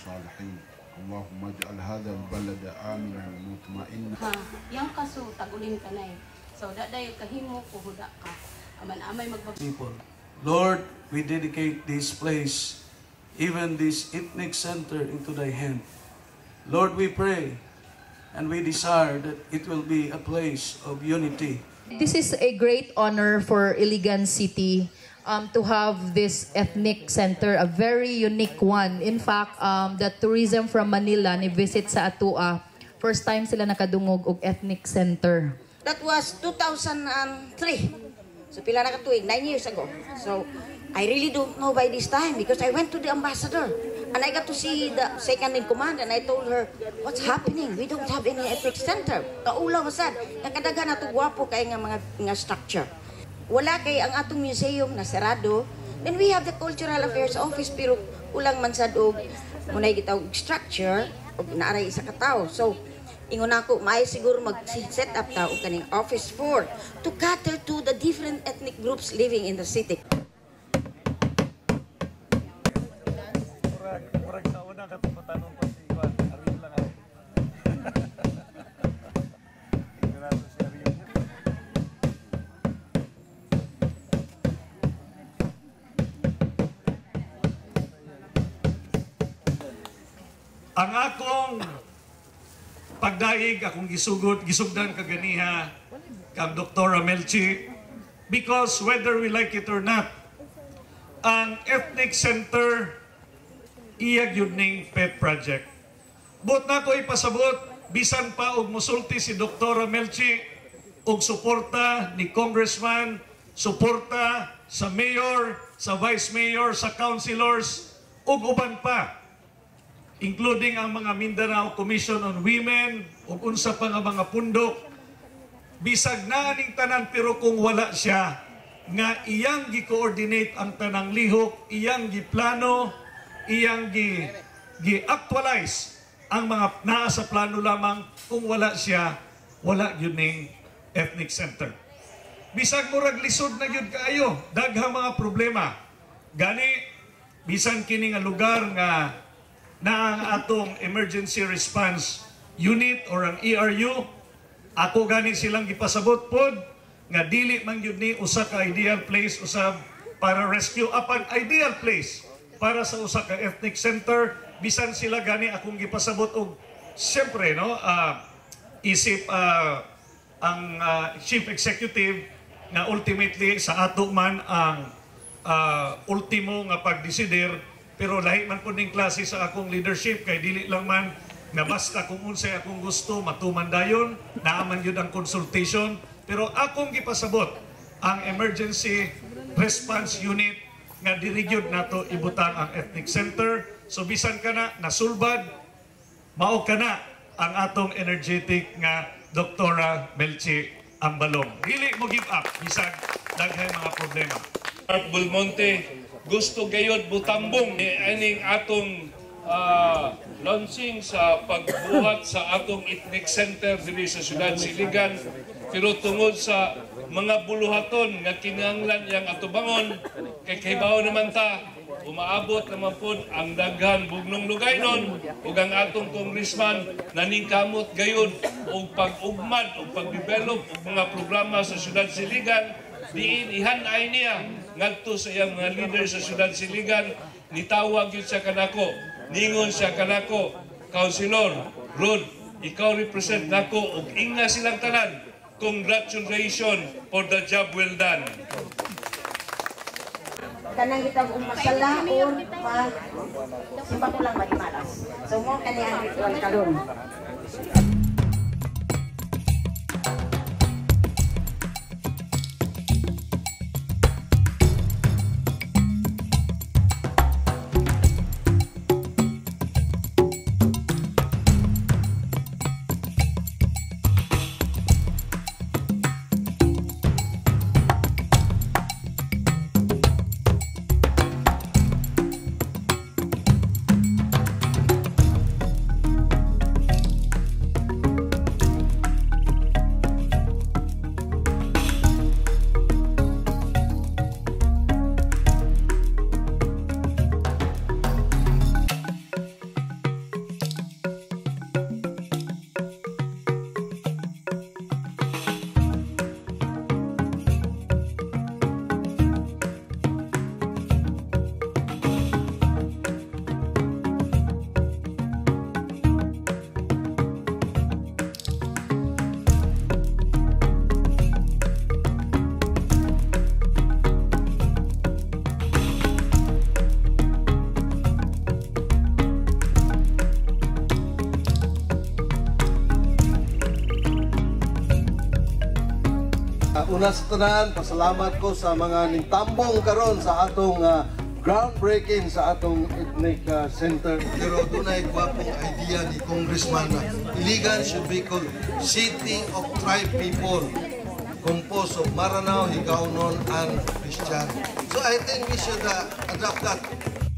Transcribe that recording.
الصالحين اللهم اجعل هذا البلد آمنا مطمئنا. Yang kaso taguling kanay. So daday kahimo ko huda ka. Aman amay people. Lord, we dedicate this place, even this ethnic center, into thy hand. Lord, we pray and we desire that it will be a place of unity. This is a great honor for Iligan City to have this ethnic center, a very unique one. In fact, the tourism from Manila ni visit sa Atua, first time sila nakadungog og ethnic center. That was 2003. So pila na katuig, 9 years ago. So I really don't know by this time because I went to the ambassador and I got to see the second in command and I told her, what's happening? We don't have any ethnic center. Kaula masad, nakadaga na ito gwapo kay nga mga structure. Wala kay ang atong museum na sarado. Then we have the Cultural Affairs Office pero ulang man sad og munay gitawag structure og naaray isa ka tawo. So ingon ako, may siguro mag-set up ta og kaning office for to cater to the different ethnic groups living in the city. Ang akong pagdaig, akong gisugdan kaganiha kang Dr. Melchi, because whether we like it or not, ang ethnic center iyag yun ning pet project. But na ko ipasabot, bisan pa og musulti si Dr. Melchi og suporta ni congressman, suporta sa mayor, sa vice mayor, sa councilors, ug uban pa, including ang mga Mindanao Commission on Women ug unsa pa nga mga pundok. Bisag na aning tanan pero kung wala siya nga iyang gi-coordinate ang tanang lihok, iyang giplano, iyang gi-actualize ang mga naa sa plano lamang, kung wala siya, wala yun ning ethnic center. Bisag murag lisod na yun kaayo, daghang mga problema. Gani, bisan kini nga lugar nga na ang atong emergency response unit or ang ERU, ako gani silang gipasabot pod nga dili man gyud ni usa ka ideal place usab para rescue apan ideal place para sa usa ka ethnic center. Bisan sila gani akong gipasabot og siyempre no isip ang chief executive nga ultimately sa ato man ang ultimo nga pagdesider. Pero lahi man po ning klase sa akong leadership kay dili lang man nga basta kung unsay akong gusto matuman dayon, naaman yun ang consultation. Pero akong gipasabot ang emergency response unit nga dirigyod nato ibutang ang ethnic center. So bisan ka na nasulbad, mao ka na ang atong energetic nga Doktora Melchi Ambalong. Dili mo give up bisan daghay mga problema. Mark Bulmonte, gusto gayod butambong aning atong launching sa pagbuhat sa atong ethnic center diri sa Syudad Siligan, pero tungod sa mga buluhaton nga kinahanglan yang atubangon kay kaybaw naman ta umaabot naman po ang daghan bugnong lugaynon ug ang atong congressman naningkamot gayud og pag-ugmad og pag-develop og mga programa sa Syudad Siligan. Diin ihanay niya ngadto sa iyang mga leader sa Syudad Siligan, nitawag yun siya kanako, ningon siya kanako, Councilor Rod, ikaw represent nako ug inga silang tanan. Congratulations for the job well done. Kanang kitang umasalaon pag simba ko lang malimalas. So mo kani ang ritual karon. Una sa tanan, pasalamat ko sa mga nintambong karon sa atong groundbreaking sa atong ethnic center. Pero dunay gwapong idea ni Congressman na Iligan should be called City of Tribe People, composed of Maranao, Higaonon, and Christian. So I think we should adopt that.